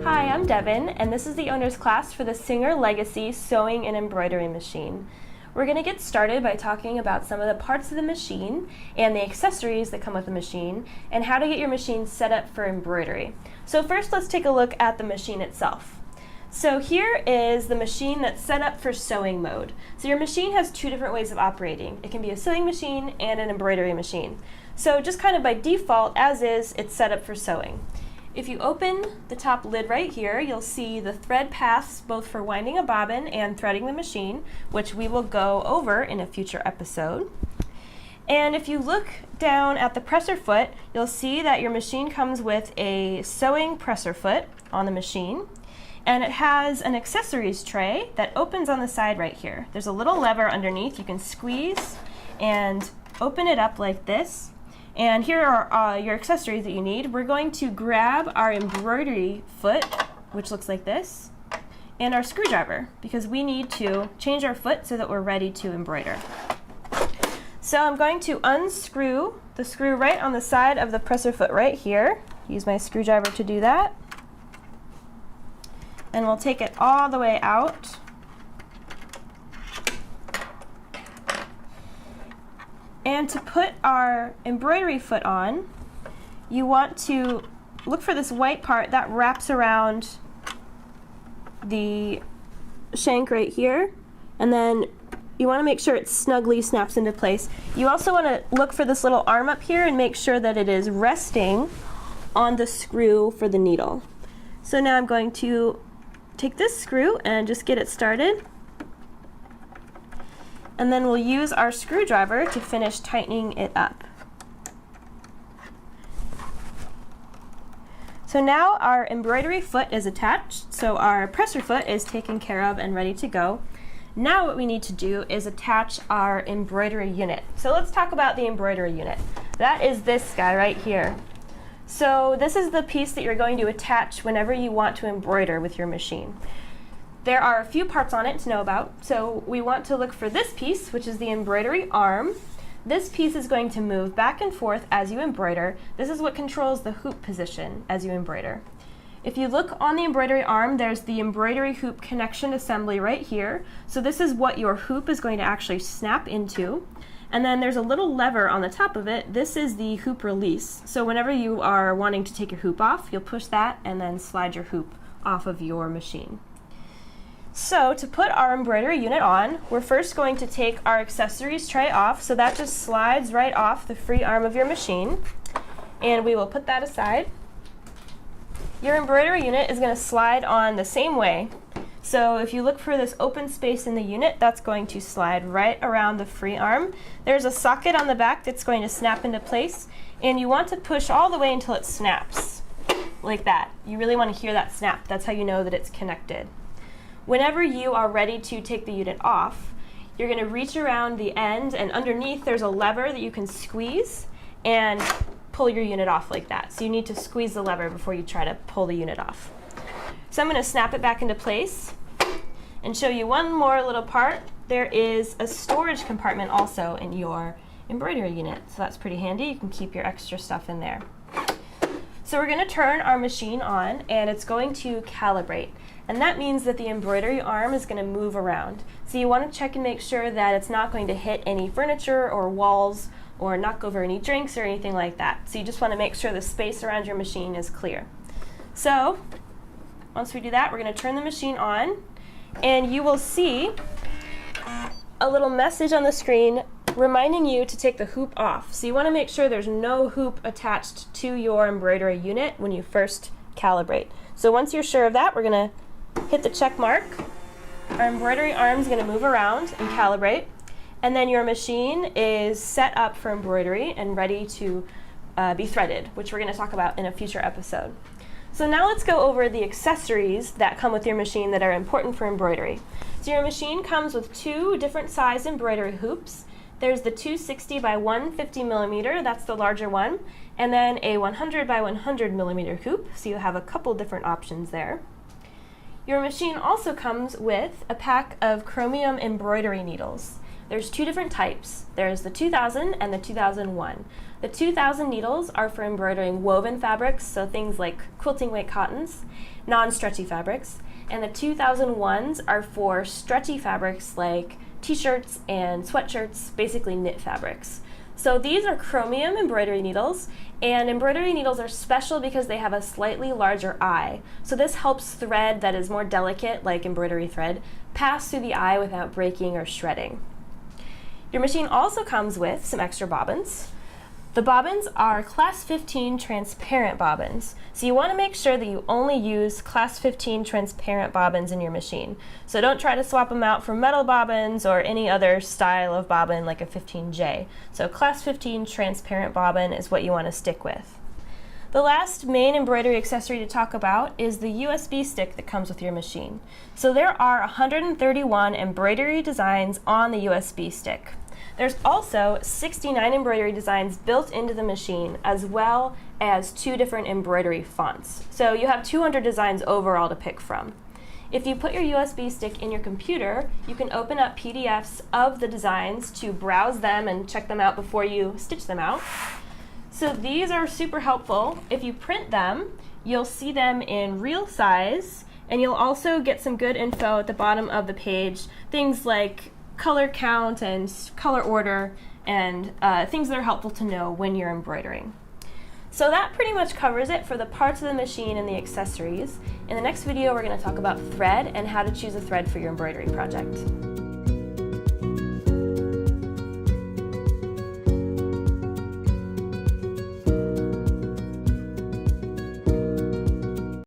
Hi, I'm Devin, and this is the owner's class for the Singer Legacy Sewing and Embroidery Machine. We're going to get started by talking about some of the parts of the machine and the accessories that come with the machine, and how to get your machine set up for embroidery. So first, let's take a look at the machine itself. So here is the machine that's set up for sewing mode. So your machine has two different ways of operating. It can be a sewing machine and an embroidery machine. So just kind of by default, as is, it's set up for sewing. If you open the top lid right here, you'll see the thread paths both for winding a bobbin and threading the machine, which we will go over in a future episode. And if you look down at the presser foot, you'll see that your machine comes with a sewing presser foot on the machine, and it has an accessories tray that opens on the side right here. There's a little lever underneath. You can squeeze and open it up like this. And here are your accessories that you need. We're going to grab our embroidery foot, which looks like this, and our screwdriver, because we need to change our foot so that we're ready to embroider. So I'm going to unscrew the screw right on the side of the presser foot right here. Use my screwdriver to do that. And we'll take it all the way out. And to put our embroidery foot on, you want to look for this white part that wraps around the shank right here, and then you want to make sure it snugly snaps into place. You also want to look for this little arm up here and make sure that it is resting on the screw for the needle. So now I'm going to take this screw and just get it started. And then we'll use our screwdriver to finish tightening it up. So now our embroidery foot is attached, so our presser foot is taken care of and ready to go. Now what we need to do is attach our embroidery unit. So let's talk about the embroidery unit. That is this guy right here. So this is the piece that you're going to attach whenever you want to embroider with your machine. There are a few parts on it to know about, so we want to look for this piece, which is the embroidery arm. This piece is going to move back and forth as you embroider. This is what controls the hoop position as you embroider. If you look on the embroidery arm, there's the embroidery hoop connection assembly right here. So this is what your hoop is going to actually snap into. And then there's a little lever on the top of it. This is the hoop release. So whenever you are wanting to take your hoop off, you'll push that and then slide your hoop off of your machine. So to put our embroidery unit on, we're first going to take our accessories tray off, so that just slides right off the free arm of your machine, and we will put that aside. Your embroidery unit is going to slide on the same way. So if you look for this open space in the unit, that's going to slide right around the free arm. There's a socket on the back that's going to snap into place, and you want to push all the way until it snaps, like that. You really want to hear that snap. That's how you know that it's connected. Whenever you are ready to take the unit off, you're going to reach around the end, and underneath there's a lever that you can squeeze and pull your unit off like that. So you need to squeeze the lever before you try to pull the unit off. So I'm going to snap it back into place and show you one more little part. There is a storage compartment also in your embroidery unit, so that's pretty handy. You can keep your extra stuff in there. So we're going to turn our machine on, and it's going to calibrate. And that means that the embroidery arm is going to move around. So you want to check and make sure that it's not going to hit any furniture or walls or knock over any drinks or anything like that. So you just want to make sure the space around your machine is clear. So once we do that, we're going to turn the machine on, and you will see a little message on the screen reminding you to take the hoop off. So you want to make sure there's no hoop attached to your embroidery unit when you first calibrate. So once you're sure of that, we're going to hit the check mark. Our embroidery arm is going to move around and calibrate, and then your machine is set up for embroidery and ready to be threaded, which we're going to talk about in a future episode. So now let's go over the accessories that come with your machine that are important for embroidery. So your machine comes with two different size embroidery hoops. There's the 260 by 150 millimeter, that's the larger one, and then a 100 by 100 millimeter hoop, so you have a couple different options there. Your machine also comes with a pack of chromium embroidery needles. There's two different types. There's the 2000 and the 2001. The 2000 needles are for embroidering woven fabrics, so things like quilting weight cottons, non-stretchy fabrics, and the 2001s are for stretchy fabrics like t-shirts and sweatshirts, basically knit fabrics. So these are chromium embroidery needles, and embroidery needles are special because they have a slightly larger eye. So this helps thread that is more delicate, like embroidery thread, pass through the eye without breaking or shredding. Your machine also comes with some extra bobbins. The bobbins are class 15 transparent bobbins. So you want to make sure that you only use class 15 transparent bobbins in your machine. So don't try to swap them out for metal bobbins or any other style of bobbin like a 15J. So class 15 transparent bobbin is what you want to stick with. The last main embroidery accessory to talk about is the USB stick that comes with your machine. So there are 131 embroidery designs on the USB stick. There's also 69 embroidery designs built into the machine, as well as 2 different embroidery fonts. So you have 200 designs overall to pick from. If you put your USB stick in your computer, you can open up PDFs of the designs to browse them and check them out before you stitch them out. So these are super helpful. If you print them, you'll see them in real size, and you'll also get some good info at the bottom of the page, things like color count and color order, and things that are helpful to know when you're embroidering. So that pretty much covers it for the parts of the machine and the accessories. In the next video, we're going to talk about thread and how to choose a thread for your embroidery project.